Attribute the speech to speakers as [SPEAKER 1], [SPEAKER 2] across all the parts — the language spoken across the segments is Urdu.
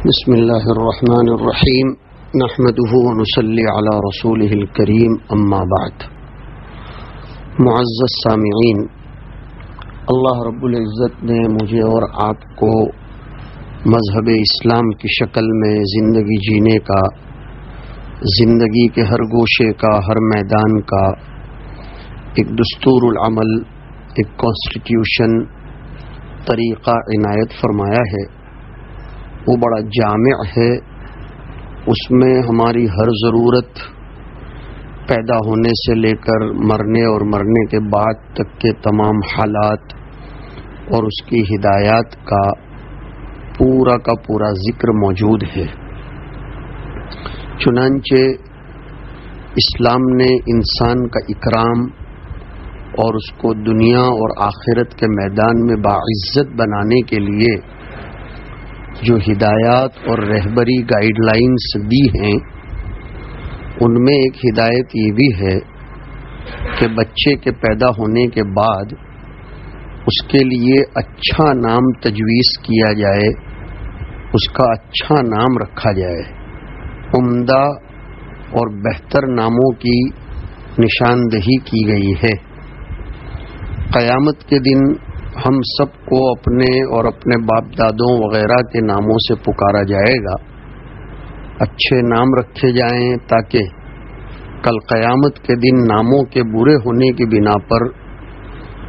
[SPEAKER 1] بسم اللہ الرحمن الرحیم نحمده ونصلی علی رسوله الکریم اما بعد. معزز سامعین، اللہ رب العزت نے مجھے اور آپ کو مذہب اسلام کی شکل میں زندگی جینے کا، زندگی کے ہر گوشے کا، ہر میدان کا ایک دستور العمل، ایک کانسٹیٹیوشن، طریقہ عنایت فرمایا ہے. وہ بڑا جامع ہے. اس میں ہماری ہر ضرورت پیدا ہونے سے لے کر مرنے اور مرنے کے بعد تک کے تمام حالات اور اس کی ہدایات کا پورا ذکر موجود ہے. چنانچہ اسلام نے انسان کا اکرام اور اس کو دنیا اور آخرت کے میدان میں باعزت بنانے کے لیے جو ہدایات اور رہبری گائیڈ لائنز دی ہیں، ان میں ایک ہدایت یہ بھی ہے کہ بچے کے پیدا ہونے کے بعد اس کے لیے اچھا نام تجویز کیا جائے، اس کا اچھا نام رکھا جائے. عمدہ اور بہتر ناموں کی نشاندہی کی گئی ہے. قیامت کے دن ہم سب کو اپنے اور اپنے باپ دادوں وغیرہ کے ناموں سے پکارا جائے گا. اچھے نام رکھے جائیں تاکہ کل قیامت کے دن ناموں کے برے ہونے کی بنا پر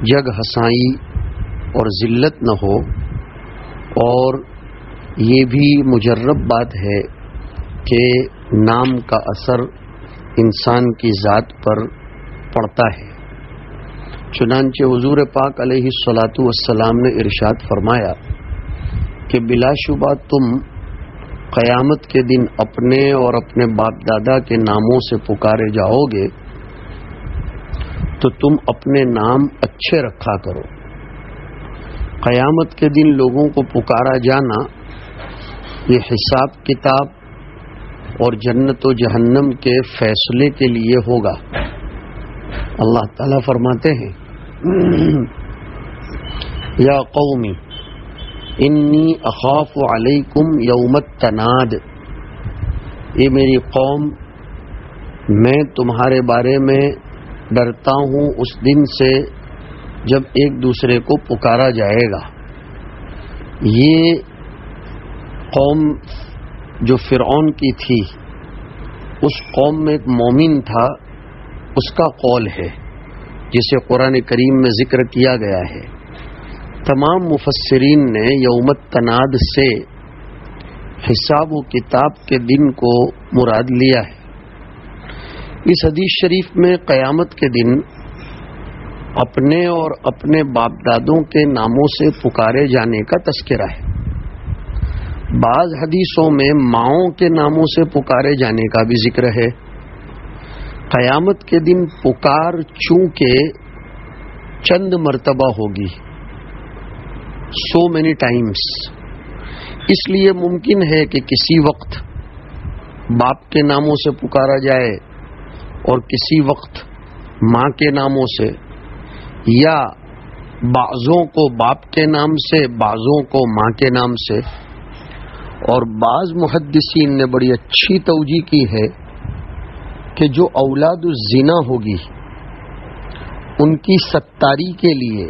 [SPEAKER 1] جگ ہنسائی اور ذلت نہ ہو. اور یہ بھی مجرب بات ہے کہ نام کا اثر انسان کی ذات پر پڑتا ہے. چنانچہ حضور پاک علیہ الصلاۃ والسلام نے ارشاد فرمایا کہ بلا شبہ تم قیامت کے دن اپنے اور اپنے باپ دادا کے ناموں سے پکارے جاؤ گے تو تم اپنے نام اچھے رکھا کرو. قیامت کے دن لوگوں کو پکارا جانا یہ حساب کتاب اور جنت و جہنم کے فیصلے کے لیے ہوگا. اللہ تعالیٰ فرماتے ہیں یا قومی انی اخاف علیکم یوم التناد، یہ میری قوم، میں تمہارے بارے میں ڈرتا ہوں اس دن سے جب ایک دوسرے کو پکارا جائے گا. یہ قوم جو فرعون کی تھی، اس قوم میں ایک مومن تھا، اس کا قول ہے جسے قرآن کریم میں ذکر کیا گیا ہے. تمام مفسرین نے یوم التناد سے حساب و کتاب کے دن کو مراد لیا ہے. اس حدیث شریف میں قیامت کے دن اپنے اور اپنے باپ دادوں کے ناموں سے پکارے جانے کا تذکرہ ہے. بعض حدیثوں میں ماؤں کے ناموں سے پکارے جانے کا بھی ذکر ہے. قیامت کے دن پکار چونکہ چند مرتبہ ہوگی، سو مینی ٹائمز، اس لیے ممکن ہے کہ کسی وقت باپ کے ناموں سے پکارا جائے اور کسی وقت ماں کے ناموں سے، یا بعضوں کو باپ کے نام سے، بعضوں کو ماں کے نام سے. اور بعض محدثین نے بڑی اچھی توجیہ کی ہے کہ جو اولاد الزنا ہوگی ان کی ستاری کے لیے،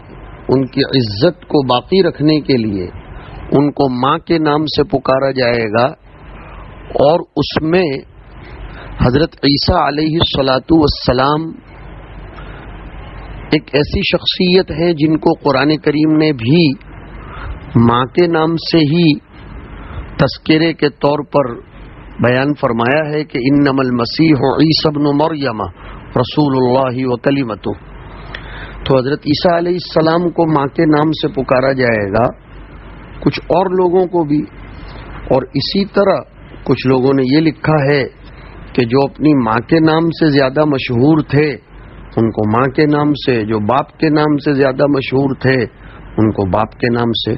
[SPEAKER 1] ان کی عزت کو باقی رکھنے کے لیے ان کو ماں کے نام سے پکارا جائے گا. اور اس میں حضرت عیسیٰ علیہ الصلاۃ والسلام ایک ایسی شخصیت ہے جن کو قرآن کریم نے بھی ماں کے نام سے ہی تذکرے کے طور پر بیان فرمایا ہے کہ انما المسیح عیسی ابن مریم رسول اللہ وکلمتہ. تو حضرت عیسیٰ علیہ السلام کو ماں کے نام سے پکارا جائے گا، کچھ اور لوگوں کو بھی. اور اسی طرح کچھ لوگوں نے یہ لکھا ہے کہ جو اپنی ماں کے نام سے زیادہ مشہور تھے ان کو ماں کے نام سے، جو باپ کے نام سے زیادہ مشہور تھے ان کو باپ کے نام سے.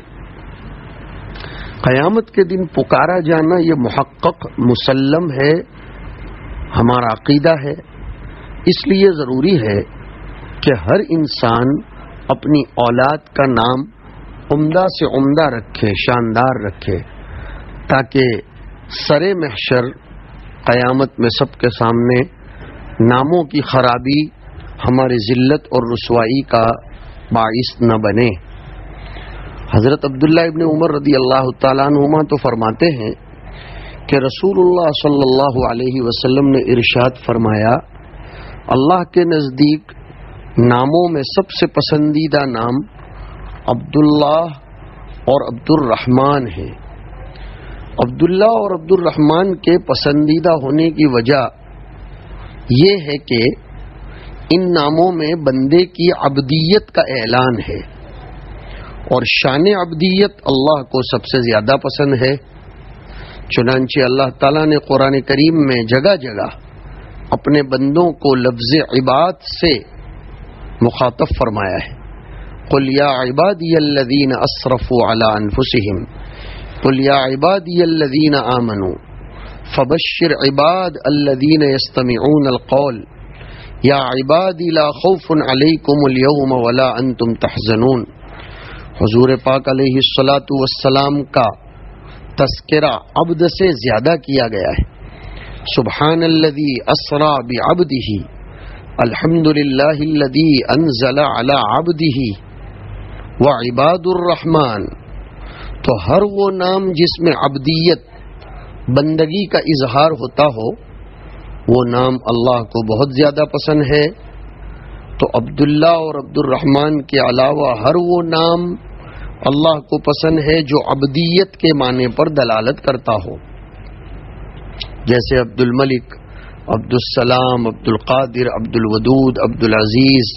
[SPEAKER 1] قیامت کے دن پکارا جانا یہ محقق مسلم ہے، ہمارا عقیدہ ہے. اس لیے ضروری ہے کہ ہر انسان اپنی اولاد کا نام عمدہ سے عمدہ رکھے، شاندار رکھے، تاکہ سر محشر قیامت میں سب کے سامنے ناموں کی خرابی ہماری ذلت اور رسوائی کا باعث نہ بنے۔ حضرت عبداللہ ابن عمر رضی اللہ تعالیٰ عنہما تو فرماتے ہیں کہ رسول اللہ صلی اللہ علیہ وسلم نے ارشاد فرمایا، اللہ کے نزدیک ناموں میں سب سے پسندیدہ نام عبداللہ اور عبد الرحمن ہے۔ عبداللہ اور عبد الرحمن کے پسندیدہ ہونے کی وجہ یہ ہے کہ ان ناموں میں بندے کی عبدیت کا اعلان ہے، اور شان عبدیت اللہ کو سب سے زیادہ پسند ہے۔ چنانچہ اللہ تعالیٰ نے قرآن کریم میں جگہ جگہ اپنے بندوں کو لفظ عباد سے مخاطب فرمایا ہے۔ قل یا عبادی الذین اسرفوا علی انفسہم قل یا عبادی الذین آمنوا فبشر عباد الذین یستمعون القول یا عبادی لا خوف علیکم اليوم ولا انتم تحزنون۔ حضور پاک علیہ الصلاۃ والسلام کا تذکرہ عبد سے زیادہ کیا گیا ہے۔ سبحان الذی اسری بعبدہ، الحمد للہ الذی انزل علی عبدہ وعباد الرحمن۔ تو ہر وہ نام جس میں عبدیت بندگی کا اظہار ہوتا ہو وہ نام اللہ کو بہت زیادہ پسند ہے۔ تو عبداللہ اور عبد الرحمن کے علاوہ ہر وہ نام اللہ کو پسند ہے جو عبدیت کے معنی پر دلالت کرتا ہو، جیسے عبد الملک، عبد السلام، عبد القادر، عبد الودود، عبد العزیز،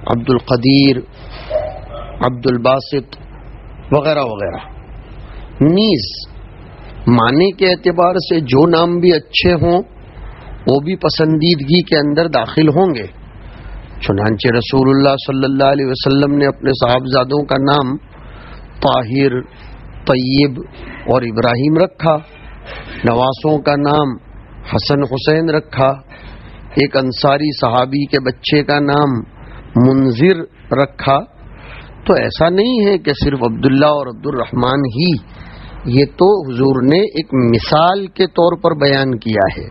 [SPEAKER 1] عبد القدیر، عبد الباسط وغیرہ وغیرہ۔ نیز معنی کے اعتبار سے جو نام بھی اچھے ہوں وہ بھی پسندیدگی کے اندر داخل ہوں گے۔ چنانچہ رسول اللہ صلی اللہ علیہ وسلم نے اپنے صاحبزادوں کا نام طاہر، طیب اور ابراہیم رکھا، نواسوں کا نام حسن حسین رکھا، ایک انصاری صحابی کے بچے کا نام منذر رکھا۔ تو ایسا نہیں ہے کہ صرف عبداللہ اور عبد الرحمن ہی، یہ تو حضور نے ایک مثال کے طور پر بیان کیا ہے۔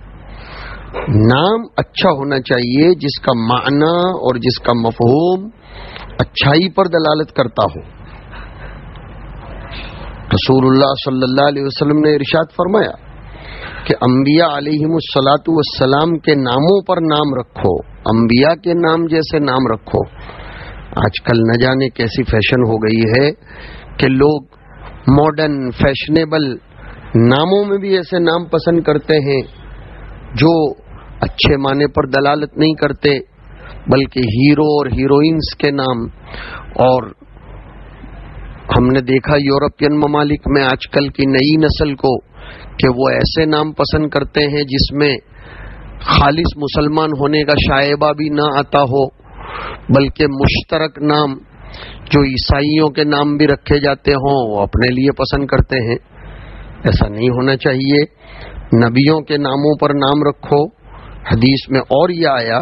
[SPEAKER 1] نام اچھا ہونا چاہیے جس کا معنی اور جس کا مفہوم اچھائی پر دلالت کرتا ہو۔ رسول اللہ صلی اللہ علیہ وسلم نے ارشاد فرمایا کہ انبیاء علیہم الصلاۃ والسلام کے ناموں پر نام رکھو، انبیاء کے نام جیسے نام رکھو۔ آج کل نہ جانے کیسی فیشن ہو گئی ہے کہ لوگ ماڈرن فیشنیبل ناموں میں بھی ایسے نام پسند کرتے ہیں جو اچھے معنی پر دلالت نہیں کرتے، بلکہ ہیرو اور ہیروئنس کے نام۔ اور ہم نے دیکھا یورپین ممالک میں آج کل کی نئی نسل کو کہ وہ ایسے نام پسند کرتے ہیں جس میں خالص مسلمان ہونے کا شائبہ بھی نہ آتا ہو، بلکہ مشترک نام جو عیسائیوں کے نام بھی رکھے جاتے ہوں وہ اپنے لیے پسند کرتے ہیں۔ ایسا نہیں ہونا چاہیے۔ نبیوں کے ناموں پر نام رکھو۔ حدیث میں اور یہ آیا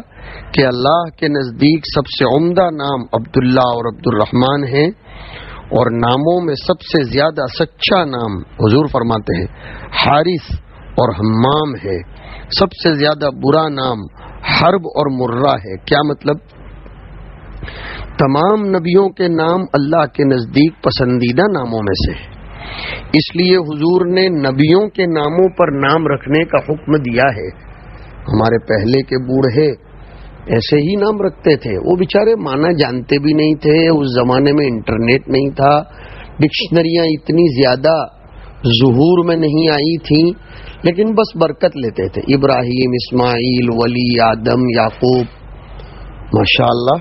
[SPEAKER 1] کہ اللہ کے نزدیک سب سے عمدہ نام عبداللہ اور عبد الرحمن ہیں، اور ناموں میں سب سے زیادہ سچا نام حضور فرماتے ہیں حارث اور حمام ہے، سب سے زیادہ برا نام حرب اور مرہ ہے۔ کیا مطلب؟ تمام نبیوں کے نام اللہ کے نزدیک پسندیدہ ناموں میں سے ہے، اس لیے حضور نے نبیوں کے ناموں پر نام رکھنے کا حکم دیا ہے۔ ہمارے پہلے کے بوڑھے ایسے ہی نام رکھتے تھے، وہ بیچارے معنی جانتے بھی نہیں تھے، اس زمانے میں انٹرنیٹ نہیں تھا، ڈکشنریاں اتنی زیادہ ظہور میں نہیں آئی تھیں، لیکن بس برکت لیتے تھے، ابراہیم، اسماعیل، ولی، آدم، یعقوب، ماشاءاللہ۔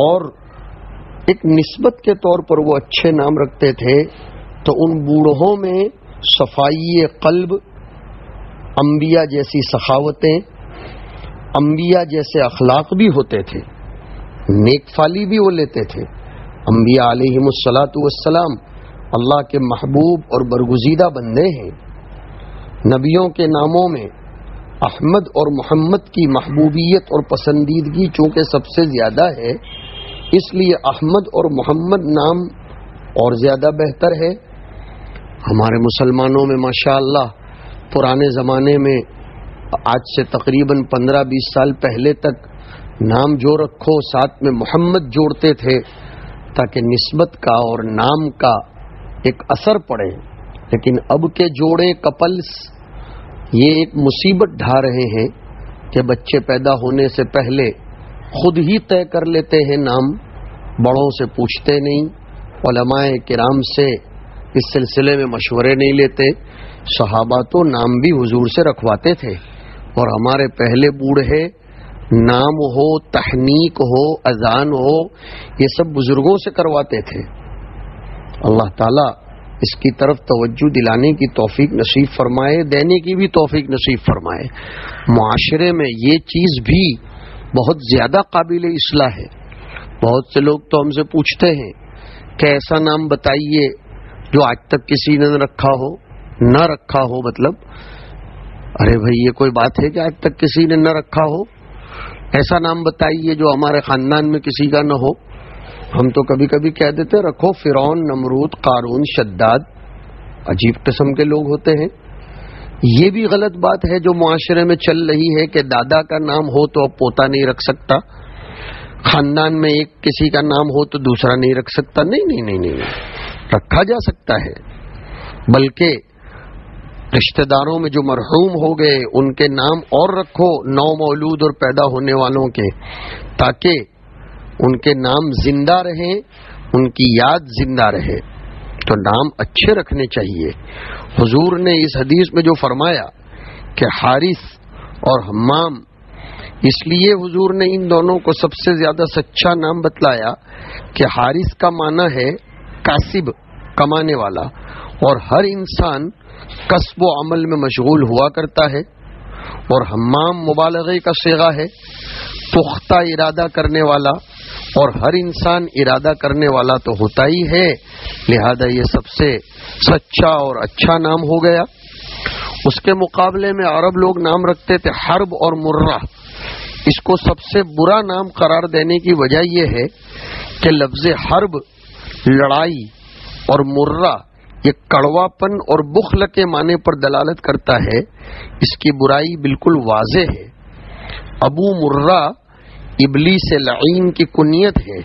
[SPEAKER 1] اور ایک نسبت کے طور پر وہ اچھے نام رکھتے تھے، تو ان بوڑھوں میں صفائی قلب، انبیاء جیسی سخاوتیں، انبیاء جیسے اخلاق بھی ہوتے تھے، نیک فالی بھی وہ لیتے تھے۔ انبیاء علیہم الصلاۃ والسلام اللہ کے محبوب اور برگزیدہ بندے ہیں۔ نبیوں کے ناموں میں احمد اور محمد کی محبوبیت اور پسندیدگی چونکہ سب سے زیادہ ہے، اس لیے احمد اور محمد نام اور زیادہ بہتر ہے۔ ہمارے مسلمانوں میں ماشاءاللہ پرانے زمانے میں آج سے تقریباً 15-20 سال پہلے تک نام جو رکھو ساتھ میں محمد جوڑتے تھے تاکہ نسبت کا اور نام کا ایک اثر پڑے، لیکن اب کے جوڑے کپلز یہ ایک مصیبت ڈھا رہے ہیں کہ بچے پیدا ہونے سے پہلے خود ہی طے کر لیتے ہیں نام، بڑوں سے پوچھتے نہیں، علماء کرام سے اس سلسلے میں مشورے نہیں لیتے۔ صحابہ تو نام بھی حضور سے رکھواتے تھے، اور ہمارے پہلے بوڑھے نام ہو، تحنیک ہو، اذان ہو، یہ سب بزرگوں سے کرواتے تھے۔ اللہ تعالیٰ اس کی طرف توجہ دلانے کی توفیق نصیب فرمائے، دینے کی بھی توفیق نصیب فرمائے۔ معاشرے میں یہ چیز بھی بہت زیادہ قابل اصلاح ہے۔ بہت سے لوگ تو ہم سے پوچھتے ہیں کہ ایسا نام بتائیے جو آج تک کسی نے نہ رکھا ہو مطلب ارے بھائی یہ کوئی بات ہے کہ آج تک کسی نے نہ رکھا ہو؟ ایسا نام بتائیے جو ہمارے خاندان میں کسی کا نہ ہو۔ ہم تو کبھی کبھی کہہ دیتے رکھو فرعون، نمرود، قارون، شداد، عجیب قسم کے لوگ ہوتے ہیں۔ یہ بھی غلط بات ہے جو معاشرے میں چل رہی ہے کہ دادا کا نام ہو تو اب پوتا نہیں رکھ سکتا، خاندان میں ایک کسی کا نام ہو تو دوسرا نہیں رکھ سکتا۔ نہیں، رکھا جا سکتا ہے، بلکہ رشتہ داروں میں جو مرحوم ہو گئے ان کے نام اور رکھو، نو مولود اور پیدا ہونے والوں کے، تاکہ ان کے نام زندہ رہیں، ان کی یاد زندہ رہے۔ تو نام اچھے رکھنے چاہیے۔ حضور نے اس حدیث میں جو فرمایا کہ حارث اور حمام، اس لیے حضور نے ان دونوں کو سب سے زیادہ سچا نام بتلایا کہ حارث کا معنی ہے کاسب، کمانے والا، اور ہر انسان کسب و عمل میں مشغول ہوا کرتا ہے، اور حمام مبالغے کا صیغہ ہے، پختہ ارادہ کرنے والا، اور ہر انسان ارادہ کرنے والا تو ہوتا ہی ہے، لہذا یہ سب سے سچا اور اچھا نام ہو گیا۔ اس کے مقابلے میں عرب لوگ نام رکھتے تھے حرب اور مرہ۔ اس کو سب سے برا نام قرار دینے کی وجہ یہ ہے کہ لفظ حرب لڑائی اور مرہ یہ کڑوا پن اور بخل کے معنی پر دلالت کرتا ہے۔ اس کی برائی بالکل واضح ہے۔ ابو مرہ ابلیس لعین کی کنیت ہے۔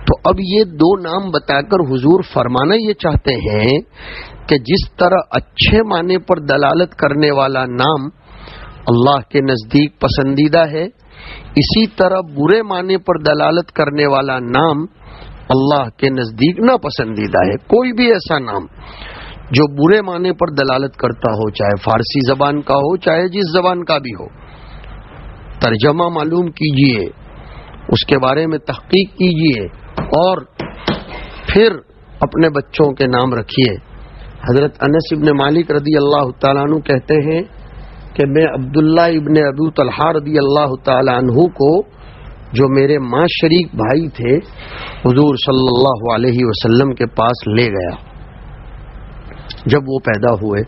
[SPEAKER 1] تو اب یہ دو نام بتا کر حضور فرمانا یہ چاہتے ہیں کہ جس طرح اچھے معنی پر دلالت کرنے والا نام اللہ کے نزدیک پسندیدہ ہے، اسی طرح برے معنی پر دلالت کرنے والا نام اللہ کے نزدیک ناپسندیدہ ہے۔ کوئی بھی ایسا نام جو برے معنی پر دلالت کرتا ہو، چاہے فارسی زبان کا ہو چاہے جس زبان کا بھی ہو، ترجمہ معلوم کیجئے، اس کے بارے میں تحقیق کیجئے، اور پھر اپنے بچوں کے نام رکھیے۔ حضرت انس ابن مالک رضی اللہ تعالیٰ عنہ کہتے ہیں کہ میں عبداللہ ابن ابو طلحہ رضی اللہ تعالیٰ عنہ کو، جو میرے ماں شریک بھائی تھے، حضور صلی اللہ علیہ وسلم کے پاس لے گیا۔ جب وہ پیدا ہوئے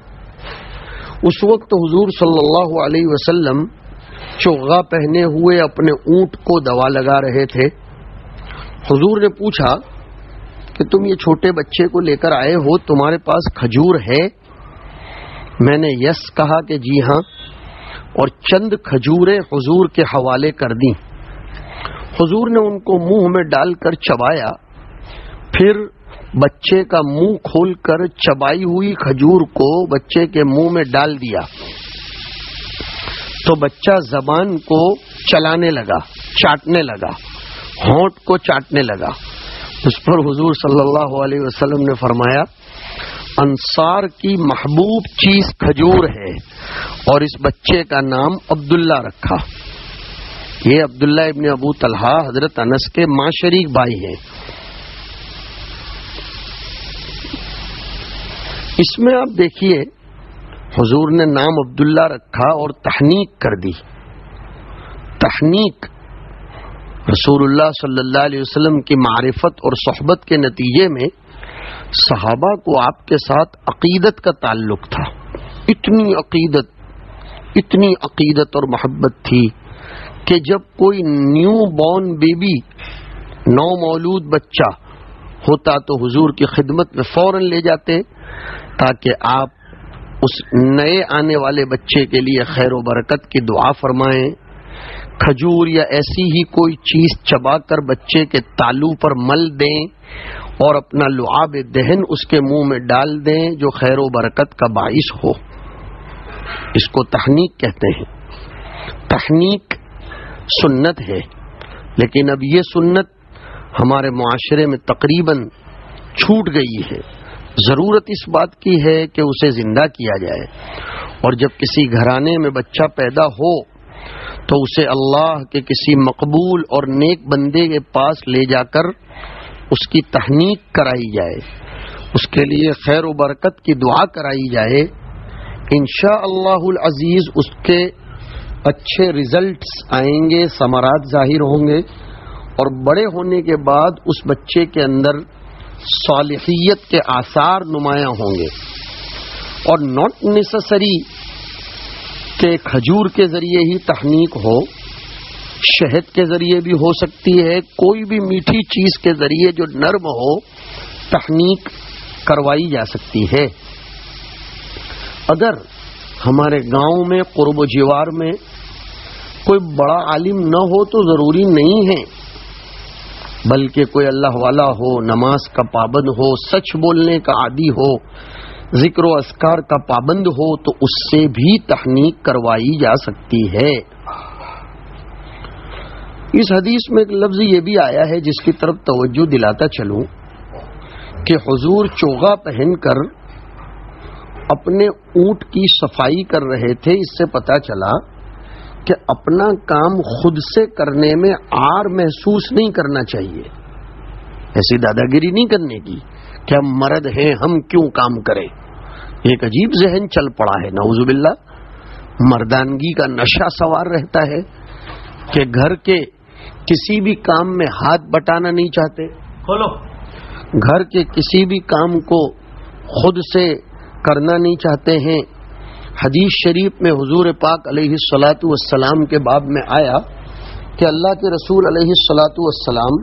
[SPEAKER 1] اس وقت حضور صلی اللہ علیہ وسلم چوغا پہنے ہوئے اپنے اونٹ کو دوا لگا رہے تھے۔ حضور نے پوچھا کہ تم یہ چھوٹے بچے کو لے کر آئے ہو، تمہارے پاس کھجور ہے؟ میں نے یس کہا کہ جی ہاں، اور چند کھجوریں حضور کے حوالے کر دیں۔ حضور نے ان کو منہ میں ڈال کر چبایا، پھر بچے کا منہ کھول کر چبائی ہوئی کھجور کو بچے کے منہ میں ڈال دیا، تو بچہ زبان کو چلانے لگا، چاٹنے لگا، ہونٹ کو چاٹنے لگا۔ اس پر حضور صلی اللہ علیہ وسلم نے فرمایا، انصار کی محبوب چیز کھجور ہے، اور اس بچے کا نام عبداللہ رکھا۔ یہ عبداللہ ابن ابو طلحہ حضرت انس کے ماں شریک بھائی ہیں۔ اس میں آپ دیکھیے حضور نے نام عبداللہ رکھا اور تحنیک کر دی۔ تحنیک رسول اللہ صلی اللہ علیہ وسلم کی معرفت اور صحبت کے نتیجے میں صحابہ کو آپ کے ساتھ عقیدت کا تعلق تھا۔ اتنی عقیدت اور محبت تھی کہ جب کوئی نیو بورن بیبی، نو مولود بچہ ہوتا تو حضور کی خدمت میں فوراً لے جاتے تاکہ آپ اس نئے آنے والے بچے کے لیے خیر و برکت کی دعا فرمائیں. کھجور یا ایسی ہی کوئی چیز چبا کر بچے کے تالو پر مل دیں اور اپنا لعاب دہن اس کے منہ میں ڈال دیں جو خیر و برکت کا باعث ہو. اس کو تحنیک کہتے ہیں. تحنیک سنت ہے، لیکن اب یہ سنت ہمارے معاشرے میں تقریباً چھوٹ گئی ہے. ضرورت اس بات کی ہے کہ اسے زندہ کیا جائے، اور جب کسی گھرانے میں بچہ پیدا ہو تو اسے اللہ کے کسی مقبول اور نیک بندے کے پاس لے جا کر اس کی تحنیک کرائی جائے، اس کے لیے خیر و برکت کی دعا کرائی جائے. انشاءاللہ العزیز اس کے اچھے ریزلٹس آئیں گے، ثمرات ظاہر ہوں گے، اور بڑے ہونے کے بعد اس بچے کے اندر صالحیت کے آثار نمایاں ہوں گے. اور ناٹ نیسسری کہ کھجور کے ذریعے ہی تحنیک ہو، شہد کے ذریعے بھی ہو سکتی ہے. کوئی بھی میٹھی چیز کے ذریعے جو نرم ہو تحنیک کروائی جا سکتی ہے. اگر ہمارے گاؤں میں قرب و جوار میں کوئی بڑا عالم نہ ہو تو ضروری نہیں ہے، بلکہ کوئی اللہ والا ہو، نماز کا پابند ہو، سچ بولنے کا عادی ہو، ذکر و اذکار کا پابند ہو، تو اس سے بھی تحنیک کروائی جا سکتی ہے. اس حدیث میں ایک لفظ یہ بھی آیا ہے جس کی طرف توجہ دلاتا چلوں کہ حضور چوغا پہن کر اپنے اونٹ کی صفائی کر رہے تھے. اس سے پتہ چلا کہ اپنا کام خود سے کرنے میں عار محسوس نہیں کرنا چاہیے. ایسی دادا گیری نہیں کرنے کی کہ ہم مرد ہیں ہم کیوں کام کریں. ایک عجیب ذہن چل پڑا ہے، نعوذ باللہ. مردانگی کا نشہ سوار رہتا ہے کہ گھر کے کسی بھی کام میں ہاتھ بٹانا نہیں چاہتے، گھر کے کسی بھی کام کو خود سے کرنا نہیں چاہتے ہیں. حدیث شریف میں حضور پاک علیہ الصلاۃ والسلام کے باب میں آیا کہ اللہ کے رسول علیہ الصلاۃ والسلام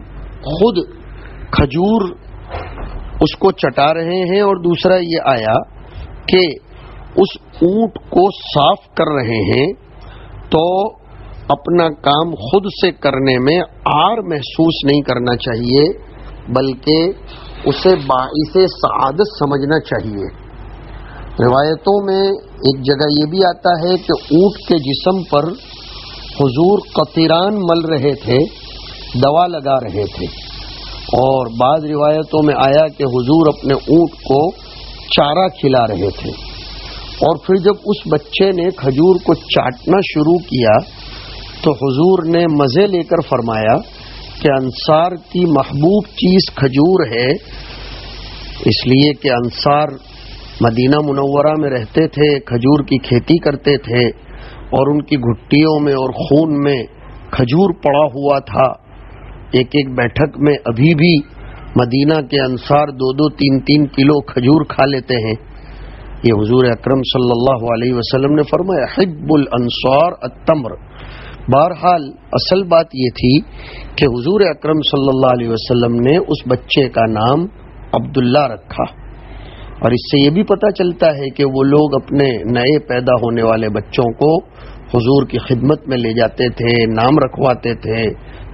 [SPEAKER 1] خود کھجور اس کو چٹا رہے ہیں، اور دوسرا یہ آیا کہ اس اونٹ کو صاف کر رہے ہیں. تو اپنا کام خود سے کرنے میں عار محسوس نہیں کرنا چاہیے، بلکہ اسے باعث سعادت سمجھنا چاہیے. روایتوں میں ایک جگہ یہ بھی آتا ہے کہ اونٹ کے جسم پر حضور قطران مل رہے تھے، دوا لگا رہے تھے. اور بعض روایتوں میں آیا کہ حضور اپنے اونٹ کو چارہ کھلا رہے تھے. اور پھر جب اس بچے نے کھجور کو چاٹنا شروع کیا تو حضور نے مزے لے کر فرمایا کہ انصار کی محبوب چیز کھجور ہے، اس لیے کہ انصار مدینہ منورہ میں رہتے تھے، کھجور کی کھیتی کرتے تھے، اور ان کی گھٹیوں میں اور خون میں کھجور پڑا ہوا تھا. ایک ایک بیٹھک میں ابھی بھی مدینہ کے انصار 2-3 کلو کھجور کھا لیتے ہیں. یہ حضور اکرم صلی اللہ علیہ وسلم نے فرمایا حب الانصار التمر. بہرحال اصل بات یہ تھی کہ حضور اکرم صلی اللہ علیہ وسلم نے اس بچے کا نام عبداللہ رکھا. اور اس سے یہ بھی پتہ چلتا ہے کہ وہ لوگ اپنے نئے پیدا ہونے والے بچوں کو حضور کی خدمت میں لے جاتے تھے، نام رکھواتے تھے،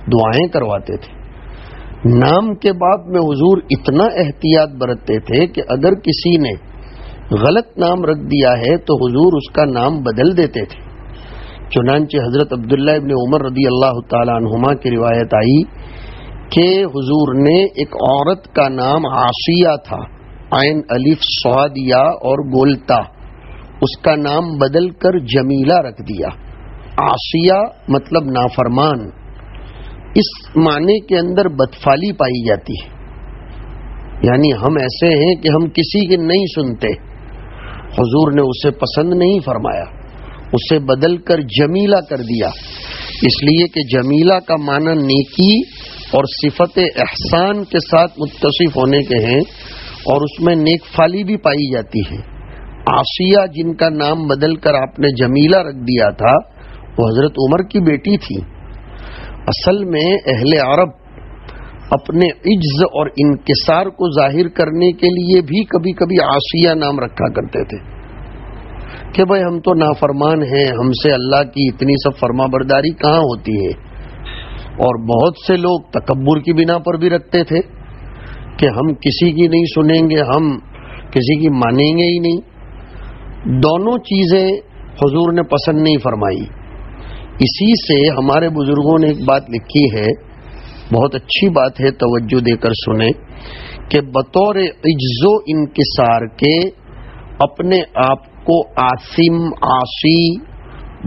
[SPEAKER 1] دعائیں کرواتے تھے. نام کے باب میں حضور اتنا احتیاط برتتے تھے کہ اگر کسی نے غلط نام رکھ دیا ہے تو حضور اس کا نام بدل دیتے تھے. چنانچہ حضرت عبداللہ ابن عمر رضی اللہ تعالی عنہما کی روایت آئی کہ حضور نے ایک عورت کا نام عاصیہ تھا، عین الف صاد یا اور گولتا، اس کا نام بدل کر جمیلہ رکھ دیا. عاصیہ مطلب نافرمان. اس معنی کے اندر بدفعلی پائی جاتی ہے، یعنی ہم ایسے ہیں کہ ہم کسی کے نہیں سنتے. حضور نے اسے پسند نہیں فرمایا، اسے بدل کر جمیلہ کر دیا، اس لیے کہ جمیلہ کا معنی نیکی اور صفت احسان کے ساتھ متصف ہونے کے ہیں، اور اس میں نیک فالی بھی پائی جاتی ہے. عاصیہ جن کا نام بدل کر آپ نے جمیلہ رکھ دیا تھا وہ حضرت عمر کی بیٹی تھی. اصل میں اہل عرب اپنے عجز اور انکسار کو ظاہر کرنے کے لیے بھی کبھی کبھی عاصیہ نام رکھا کرتے تھے کہ بھائی ہم تو نافرمان ہیں، ہم سے اللہ کی اتنی سب فرما برداری کہاں ہوتی ہے۔ اور بہت سے لوگ تکبر کی بنا پر بھی رکھتے تھے کہ ہم کسی کی نہیں سنیں گے، ہم کسی کی مانیں گے ہی نہیں۔ دونوں چیزیں حضور نے پسند نہیں فرمائی۔ اسی سے ہمارے بزرگوں نے ایک بات لکھی ہے، بہت اچھی بات ہے، توجہ دے کر سنیں، کہ بطور عجز و انکسار کے اپنے آپ کو آثم، عاصی،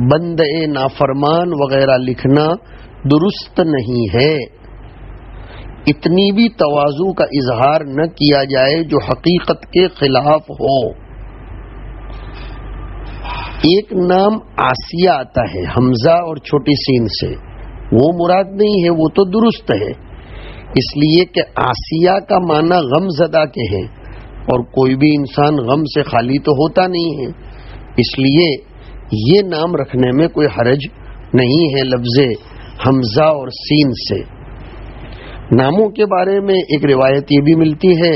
[SPEAKER 1] بندے نافرمان وغیرہ لکھنا درست نہیں ہے۔ اتنی بھی تواضع کا اظہار نہ کیا جائے جو حقیقت کے خلاف ہو۔ ایک نام آسیہ آتا ہے حمزہ اور چھوٹی سین سے، وہ مراد نہیں ہے، وہ تو درست ہے، اس لیے کہ آسیہ کا معنی غم زدہ کے ہیں، اور کوئی بھی انسان غم سے خالی تو ہوتا نہیں ہے، اس لیے یہ نام رکھنے میں کوئی حرج نہیں ہے لفظ حمزہ اور سین سے۔ ناموں کے بارے میں ایک روایت یہ بھی ملتی ہے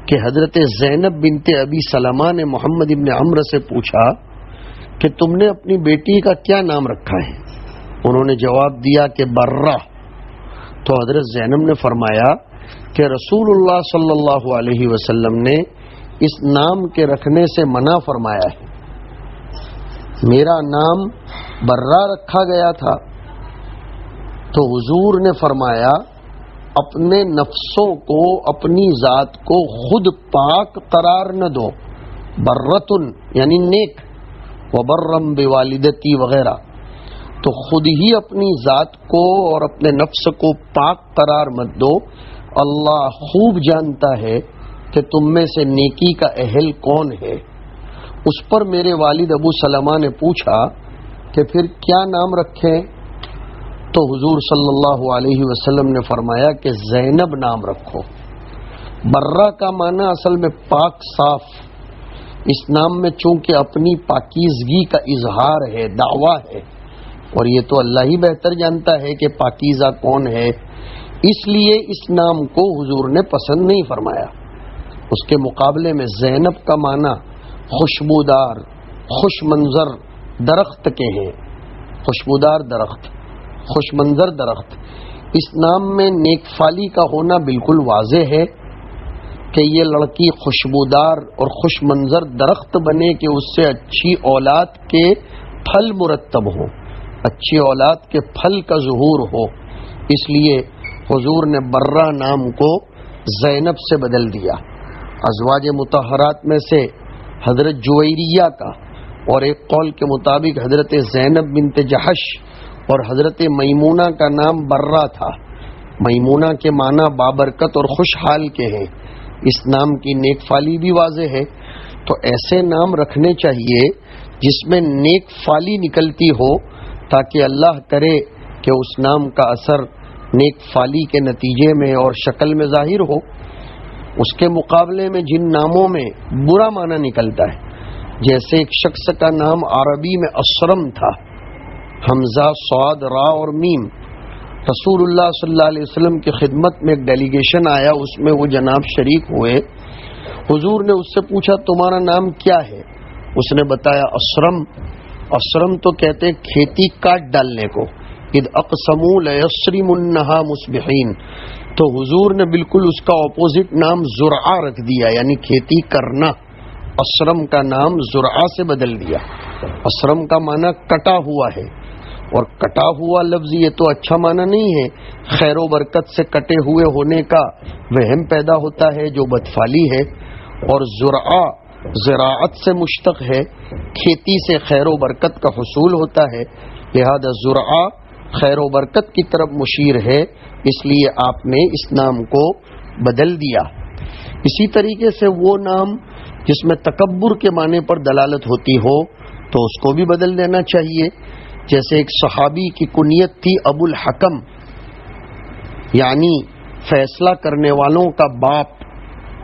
[SPEAKER 1] کہ حضرت زینب بنت ابی سلمہ نے محمد ابن عمرو سے پوچھا کہ تم نے اپنی بیٹی کا کیا نام رکھا ہے؟ انہوں نے جواب دیا کہ برہ۔ تو حضرت زینب نے فرمایا کہ رسول اللہ صلی اللہ علیہ وسلم نے اس نام کے رکھنے سے منع فرمایا ہے۔ میرا نام برہ رکھا گیا تھا تو حضور نے فرمایا اپنے نفسوں کو، اپنی ذات کو خود پاک قرار نہ دو، برتن یعنی نیک، وبرم بوالدتی وغیرہ، تو خود ہی اپنی ذات کو اور اپنے نفس کو پاک قرار مت دو۔ اللہ خوب جانتا ہے کہ تم میں سے نیکی کا اہل کون ہے۔ اس پر میرے والد ابو سلمہ نے پوچھا کہ پھر کیا نام رکھیں؟ تو حضور صلی اللہ علیہ وسلم نے فرمایا کہ زینب نام رکھو۔ برہ کا معنی اصل میں پاک صاف، اس نام میں چونکہ اپنی پاکیزگی کا اظہار ہے، دعویٰ ہے، اور یہ تو اللہ ہی بہتر جانتا ہے کہ پاکیزہ کون ہے، اس لیے اس نام کو حضور نے پسند نہیں فرمایا۔ اس کے مقابلے میں زینب کا معنی خوشبودار، خوش منظر درخت کے ہیں، خوشبودار درخت، خوش منظر درخت۔ اس نام میں نیک فالی کا ہونا بالکل واضح ہے کہ یہ لڑکی خوشبودار اور خوش منظر درخت بنے کہ اس سے اچھی اولاد کے پھل مرتب ہوں، اچھی اولاد کے پھل کا ظہور ہو، اس لیے حضور نے برہ نام کو زینب سے بدل دیا۔ ازواج مطہرات میں سے حضرت جویریہ کا اور ایک قول کے مطابق حضرت زینب بنت جحش اور حضرت میمونہ کا نام برہ تھا۔ میمونہ کے معنی بابرکت اور خوشحال کے ہیں، اس نام کی نیک فالی بھی واضح ہے۔ تو ایسے نام رکھنے چاہیے جس میں نیک فالی نکلتی ہو، تاکہ اللہ کرے کہ اس نام کا اثر نیک فالی کے نتیجے میں اور شکل میں ظاہر ہو۔ اس کے مقابلے میں جن ناموں میں برا معنی نکلتا ہے، جیسے ایک شخص کا نام عربی میں اسرم تھا، حمزہ، صاد، را اور میم۔ رسول اللہ صلی اللہ علیہ وسلم کی خدمت میں ایک ڈیلیگیشن آیا، اس میں وہ جناب شریک ہوئے۔ حضور نے اس سے پوچھا تمہارا نام کیا ہے؟ اس نے بتایا اسرم۔ اسرم تو کہتے ہیں کھیتی کاٹ ڈالنے کو، اذ اقسموا لیصرمنھا مصبحین۔ تو حضور نے بالکل اس کا اپوزٹ نام زرعہ رکھ دیا، یعنی کھیتی کرنا۔ اسرم کا نام زرعہ سے بدل دیا۔ اسرم کا معنی کٹا ہوا ہے، اور کٹا ہوا لفظ یہ تو اچھا معنی نہیں ہے، خیر و برکت سے کٹے ہوئے ہونے کا وہم پیدا ہوتا ہے جو بدفعلی ہے۔ اور زرعہ زراعت سے مشتق ہے، کھیتی سے خیر و برکت کا حصول ہوتا ہے، لہذا زرعہ خیر و برکت کی طرف مشیر ہے، اس لیے آپ نے اس نام کو بدل دیا۔ اسی طریقے سے وہ نام جس میں تکبر کے معنی پر دلالت ہوتی ہو تو اس کو بھی بدل دینا چاہیے۔ جیسے ایک صحابی کی کنیت تھی ابو الحکم، یعنی فیصلہ کرنے والوں کا باپ،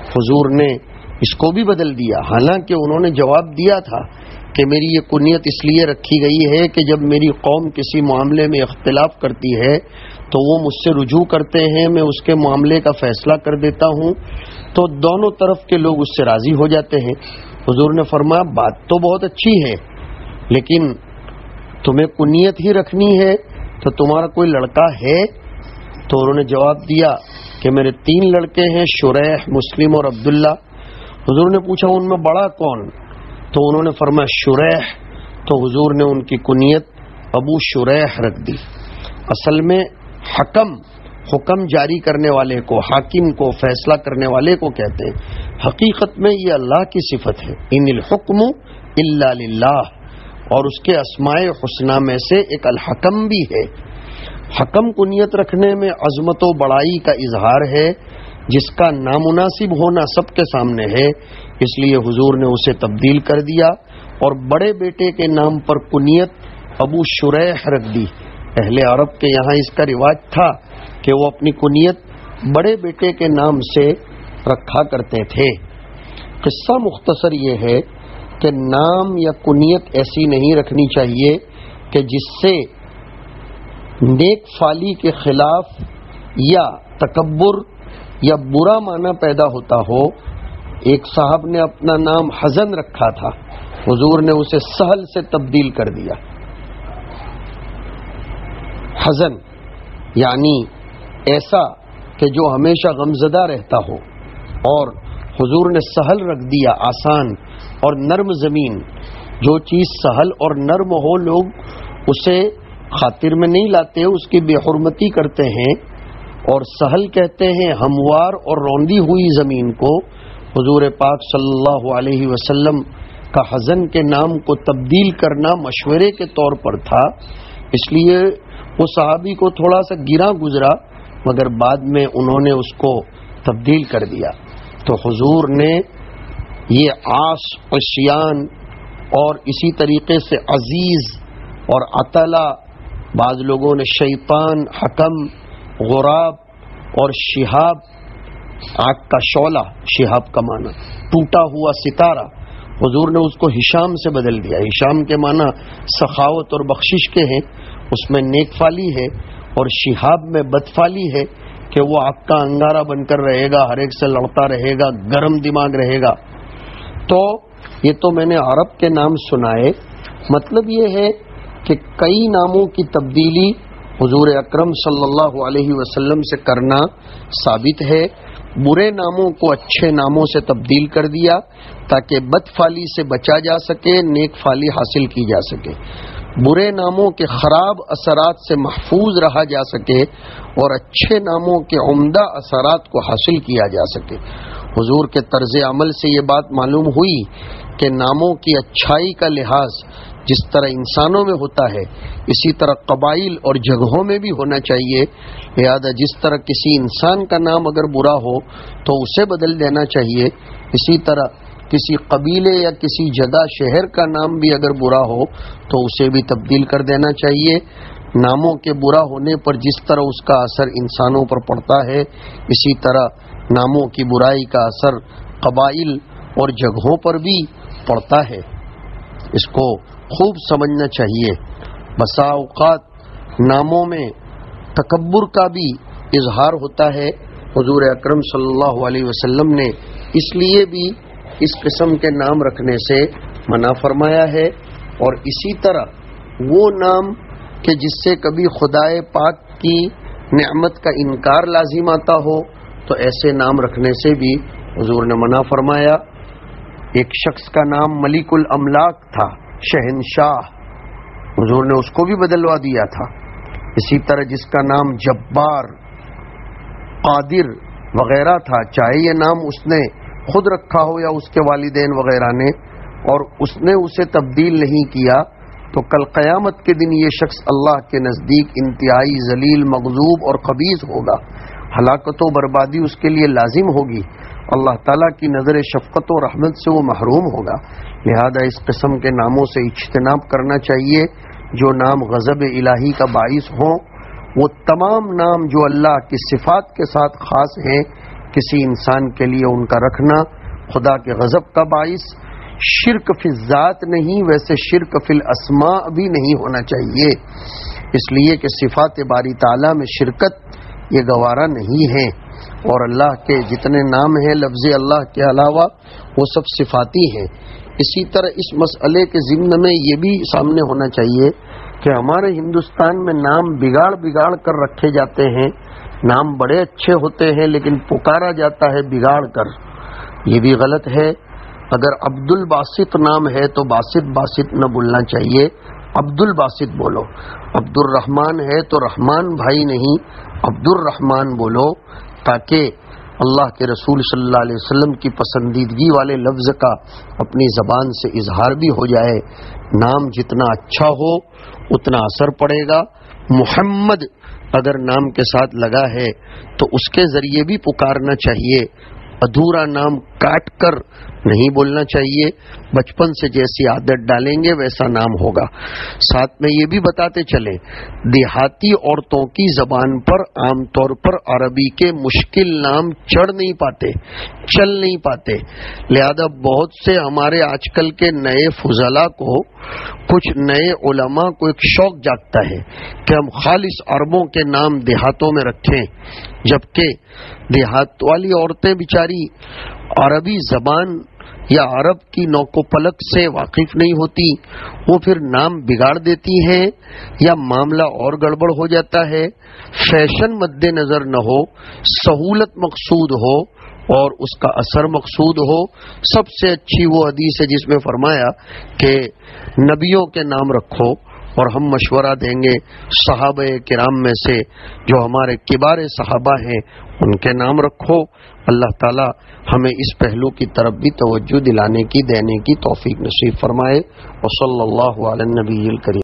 [SPEAKER 1] حضور نے اس کو بھی بدل دیا، حالانکہ انہوں نے جواب دیا تھا کہ میری یہ کنیت اس لیے رکھی گئی ہے کہ جب میری قوم کسی معاملے میں اختلاف کرتی ہے تو وہ مجھ سے رجوع کرتے ہیں، میں اس کے معاملے کا فیصلہ کر دیتا ہوں، تو دونوں طرف کے لوگ اس سے راضی ہو جاتے ہیں۔ حضور نے فرمایا بات تو بہت اچھی ہے، لیکن تمہیں کنیت ہی رکھنی ہے تو تمہارا کوئی لڑکا ہے؟ تو انہوں نے جواب دیا کہ میرے 3 لڑکے ہیں، شریح، مسلم اور عبداللہ۔ حضور نے پوچھا ان میں بڑا کون؟ تو انہوں نے فرمایا شریح۔ تو حضور نے ان کی کنیت ابو شریح رکھ دی۔ اصل میں حکم جاری کرنے والے کو، حاکم کو، فیصلہ کرنے والے کو کہتے ہیں۔ حقیقت میں یہ اللہ کی صفت ہے، ان الحکم الا للہ، اور اس کے اسماء حسنی میں سے ایک الحکم بھی ہے۔ حکم کنیت رکھنے میں عظمت و بڑائی کا اظہار ہے، جس کا نامناسب ہونا سب کے سامنے ہے، اس لیے حضور نے اسے تبدیل کر دیا اور بڑے بیٹے کے نام پر کنیت ابو شریح رکھ دی۔ اہل عرب کے یہاں اس کا رواج تھا کہ وہ اپنی کنیت بڑے بیٹے کے نام سے رکھا کرتے تھے۔ قصہ مختصر یہ ہے کہ نام یا کنیت ایسی نہیں رکھنی چاہیے کہ جس سے نیک فالی کے خلاف یا تکبر یا برا معنی پیدا ہوتا ہو۔ ایک صاحب نے اپنا نام حزن رکھا تھا، حضور نے اسے سہل سے تبدیل کر دیا۔ حزن یعنی ایسا کہ جو ہمیشہ غمزدہ رہتا ہو، اور حضور نے سہل رکھ دیا، آسان اور نرم زمین۔ جو چیز سہل اور نرم ہو لوگ اسے خاطر میں نہیں لاتے، اس کی بے حرمتی کرتے ہیں، اور سہل کہتے ہیں ہموار اور روندی ہوئی زمین کو۔ حضور پاک صلی اللہ علیہ وسلم کا حزن کے نام کو تبدیل کرنا مشورے کے طور پر تھا، اس لیے وہ صحابی کو تھوڑا سا گرا گزرا، مگر بعد میں انہوں نے اس کو تبدیل کر دیا۔ تو حضور نے یہ عاص، عصیان اور اسی طریقے سے عزیز اور عطلہ، بعض لوگوں نے شیطان، حکم، غراب اور شہاب، آگ کا شعلہ، شہاب کا معنی ٹوٹا ہوا ستارہ، حضور نے اس کو ہشام سے بدل دیا۔ ہشام کے معنی سخاوت اور بخشش کے ہیں، اس میں نیک فالی ہے، اور شہاب میں بدفالی ہے کہ وہ آگ کا انگارہ بن کر رہے گا، ہر ایک سے لڑتا رہے گا، گرم دماغ رہے گا۔ تو یہ تو میں نے عرب کے نام سنائے، مطلب یہ ہے کہ کئی ناموں کی تبدیلی حضور اکرم صلی اللہ علیہ وسلم سے کرنا ثابت ہے۔ برے ناموں کو اچھے ناموں سے تبدیل کر دیا تاکہ بد فالی سے بچا جا سکے، نیک فالی حاصل کی جا سکے، برے ناموں کے خراب اثرات سے محفوظ رہا جا سکے، اور اچھے ناموں کے عمدہ اثرات کو حاصل کیا جا سکے۔ حضور کے طرز عمل سے یہ بات معلوم ہوئی کہ ناموں کی اچھائی کا لحاظ جس طرح انسانوں میں ہوتا ہے، اسی طرح قبائل اور جگہوں میں بھی ہونا چاہیے۔ لہذا جس طرح کسی انسان کا نام اگر برا ہو تو اسے بدل دینا چاہیے، اسی طرح کسی قبیلے یا کسی جگہ، شہر کا نام بھی اگر برا ہو تو اسے بھی تبدیل کر دینا چاہیے۔ ناموں کے برا ہونے پر جس طرح اس کا اثر انسانوں پر پڑتا ہے، اسی طرح ناموں کی برائی کا اثر قبائل اور جگہوں پر بھی پڑتا ہے۔ اس کو خوب سمجھنا چاہیے۔ بسا اوقات ناموں میں تکبر کا بھی اظہار ہوتا ہے۔ حضور اکرم صلی اللہ علیہ وسلم نے اس لیے بھی اس قسم کے نام رکھنے سے منع فرمایا ہے، اور اسی طرح وہ نام کہ جس سے کبھی خدائے پاک کی نعمت کا انکار لازم آتا ہو، تو ایسے نام رکھنے سے بھی حضور نے منع فرمایا۔ ایک شخص کا نام ملک الاملاک تھا، شہنشاہ، حضور نے اس کو بھی بدلوا دیا تھا۔ اسی طرح جس کا نام جبار، قادر وغیرہ تھا، چاہے یہ نام اس نے خود رکھا ہو یا اس کے والدین وغیرہ نے، اور اس نے اسے تبدیل نہیں کیا، تو کل قیامت کے دن یہ شخص اللہ کے نزدیک انتہائی ذلیل، مغضوب اور خبیث ہوگا۔ ہلاکت و بربادی اس کے لیے لازم ہوگی، اللہ تعالیٰ کی نظر شفقت و رحمت سے وہ محروم ہوگا۔ لہذا اس قسم کے ناموں سے اجتناب کرنا چاہیے جو نام غضب الہی کا باعث ہوں۔ وہ تمام نام جو اللہ کی صفات کے ساتھ خاص ہیں، کسی انسان کے لیے ان کا رکھنا خدا کے غضب کا باعث شرک فی الذات نہیں، ویسے شرک فی الاسماء بھی نہیں ہونا چاہیے۔ اس لیے کہ صفات باری تعالیٰ میں شرکت یہ گوارا نہیں ہے، اور اللہ کے جتنے نام ہیں لفظ اللہ کے علاوہ وہ سب صفاتی ہیں۔ اسی طرح اس مسئلے کے ضمن میں یہ بھی سامنے ہونا چاہیے کہ ہمارے ہندوستان میں نام بگاڑ کر رکھے جاتے ہیں، نام بڑے اچھے ہوتے ہیں لیکن پکارا جاتا ہے بگاڑ کر، یہ بھی غلط ہے۔ اگر عبد الباسط نام ہے تو باسط نہ بولنا چاہیے، عبد الباسط بولو۔ عبد الرحمن ہے تو رحمان بھائی نہیں، عبد الرحمن بولو، تاکہ اللہ کے رسول صلی اللہ علیہ وسلم کی پسندیدگی والے لفظ کا اپنی زبان سے اظہار بھی ہو جائے۔ نام جتنا اچھا ہو اتنا اثر پڑے گا۔ محمد اگر نام کے ساتھ لگا ہے تو اس کے ذریعے بھی پکارنا چاہیے، ادھورا نام کاٹ کر نہیں بولنا چاہیے۔ بچپن سے جیسی عادت ڈالیں گے ویسا نام ہوگا۔ ساتھ میں یہ بھی بتاتے چلیں، دیہاتی عورتوں کی زبان پر عام طور پر عربی کے مشکل نام چڑھ نہیں پاتے، چل نہیں پاتے، لہذا بہت سے ہمارے آج کل کے نئے فضلاء کو، کچھ نئے علماء کو ایک شوق جاگتا ہے کہ ہم خالص عربوں کے نام دیہاتوں میں رکھیں، جبکہ دیہات والی عورتیں بیچاری عربی زبان یا عرب کی نوک و پلک سے واقف نہیں ہوتی، وہ پھر نام بگاڑ دیتی ہیں یا معاملہ اور گڑبڑ ہو جاتا ہے۔ فیشن مد نظر نہ ہو، سہولت مقصود ہو اور اس کا اثر مقصود ہو۔ سب سے اچھی وہ حدیث ہے جس میں فرمایا کہ نبیوں کے نام رکھو، اور ہم مشورہ دیں گے صحابہ کرام میں سے جو ہمارے کبار صحابہ ہیں ان کے نام رکھو۔ اللہ تعالی ہمیں اس پہلو کی طرف بھی توجہ دلانے کی، دینے کی توفیق نصیب فرمائے۔ وصلی اللہ علی النبی الکریم۔